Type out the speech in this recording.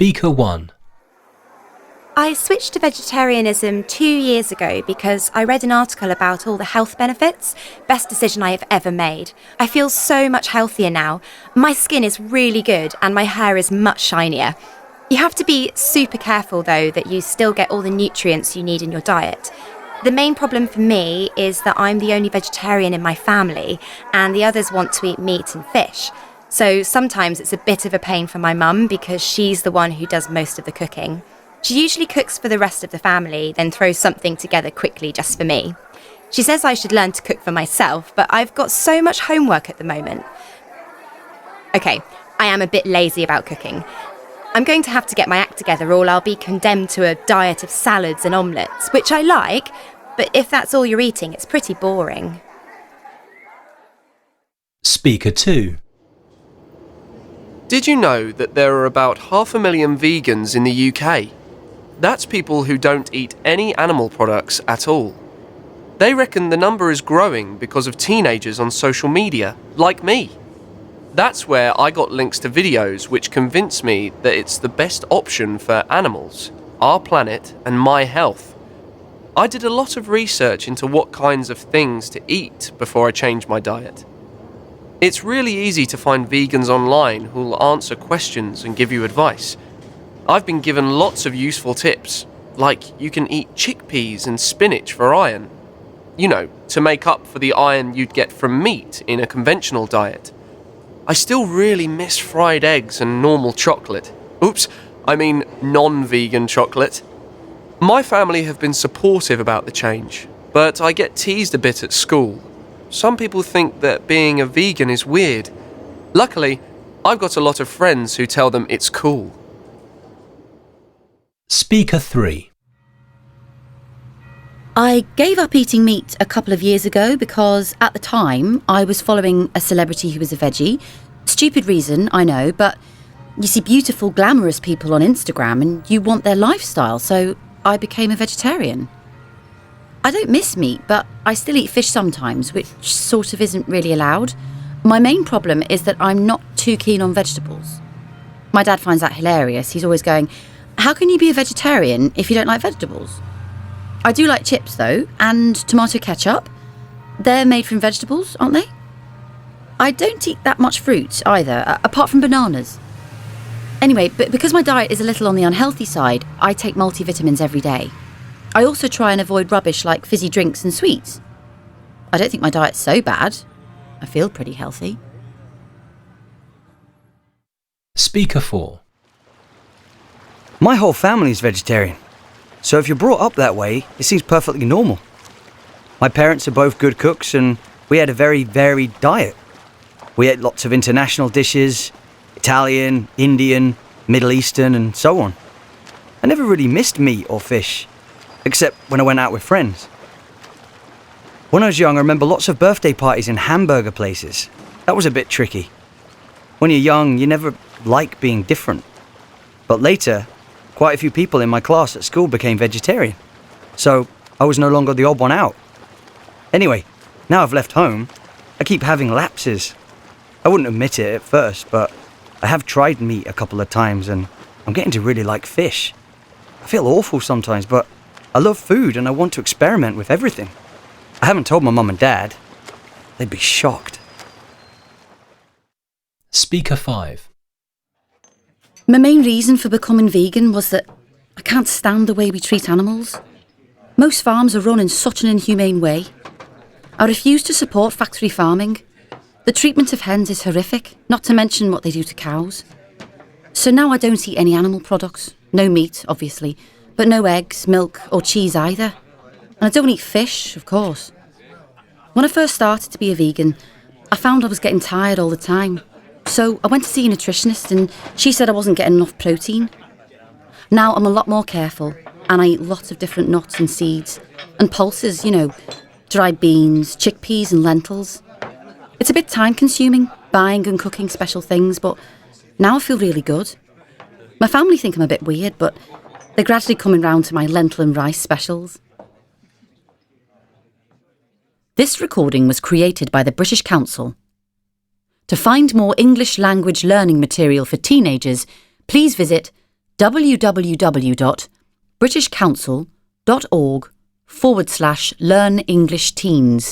Speaker 1. I switched to vegetarianism 2 years ago because I read an article about all the health benefits. Best decision I have ever made. I feel so much healthier now. My skin is really good and my hair is much shinier. You have to be super careful though that you still get all the nutrients you need in your diet. The main problem for me is that I'm the only vegetarian in my family and the others want to eat meat and fish. So sometimes it's a bit of a pain for my mum because she's the one who does most of the cooking. She usually cooks for the rest of the family, then throws something together quickly just for me. She says I should learn to cook for myself, but I've got so much homework at the moment. Okay, I am a bit lazy about cooking. I'm going to have to get my act together or I'll be condemned to a diet of salads and omelettes, which I like, but if that's all you're eating, it's pretty boring. Speaker 2. Did you know that there are about 500,000 vegans in the UK? That's people who don't eat any animal products at all. They reckon the number is growing because of teenagers on social media, like me. That's where I got links to videos which convinced me that it's the best option for animals, our planet, and my health. I did a lot of research into what kinds of things to eat before I changed my diet. It's really easy to find vegans online who'll answer questions and give you advice. I've been given lots of useful tips, like you can eat chickpeas and spinach for iron. You know, to make up for the iron you'd get from meat in a conventional diet. I still really miss fried eggs and normal chocolate. Oops, I mean non-vegan chocolate. My family have been supportive about the change, but I get teased a bit at school. Some people think that being a vegan is weird. Luckily, I've got a lot of friends who tell them it's cool. Speaker 3. I gave up eating meat a couple of years ago because at the time I was following a celebrity who was a veggie. Stupid reason, I know, but you see beautiful, glamorous people on Instagram and you want their lifestyle, so I became a vegetarian. I don't miss meat, but I still eat fish sometimes, which sort of isn't really allowed. My main problem is that I'm not too keen on vegetables. My dad finds that hilarious. He's always going, "How can you be a vegetarian if you don't like vegetables?" I do like chips though, and tomato ketchup. They're made from vegetables, aren't they? I don't eat that much fruit either, apart from bananas. Anyway, but because my diet is a little on the unhealthy side, I take multivitamins every day. I also try and avoid rubbish like fizzy drinks and sweets. I don't think my diet's so bad. I feel pretty healthy. Speaker 4. My whole family's vegetarian, so if you're brought up that way, it seems perfectly normal. My parents are both good cooks and we had a very varied diet. We ate lots of international dishes, Italian, Indian, Middle Eastern and so on. I never really missed meat or fish, except when I went out with friends. When I was young, I remember lots of birthday parties in hamburger places. That was a bit tricky. When you're young, you never like being different. But later, quite a few people in my class at school became vegetarian, so I was no longer the odd one out. Anyway, now I've left home, I keep having lapses. I wouldn't admit it at first, but I have tried meat a couple of times and I'm getting to really like fish. I feel awful sometimes, but I love food and I want to experiment with everything. I haven't told my mum and dad. They'd be shocked. Speaker 5. My main reason for becoming vegan was that I can't stand the way we treat animals. Most farms are run in such an inhumane way. I refuse to support factory farming. The treatment of hens is horrific, not to mention what they do to cows. So now I don't eat any animal products. No meat, obviously, but no eggs, milk or cheese either. And I don't eat fish, of course. When I first started to be a vegan, I found I was getting tired all the time. So I went to see a nutritionist and she said I wasn't getting enough protein. Now I'm a lot more careful and I eat lots of different nuts and seeds and pulses, dried beans, chickpeas and lentils. It's a bit time consuming, buying and cooking special things, but now I feel really good. My family think I'm a bit weird, but they're gradually coming round to my lentil and rice specials. This recording was created by the British Council. To find more English language learning material for teenagers, please visit www.britishcouncil.org/learn English teens.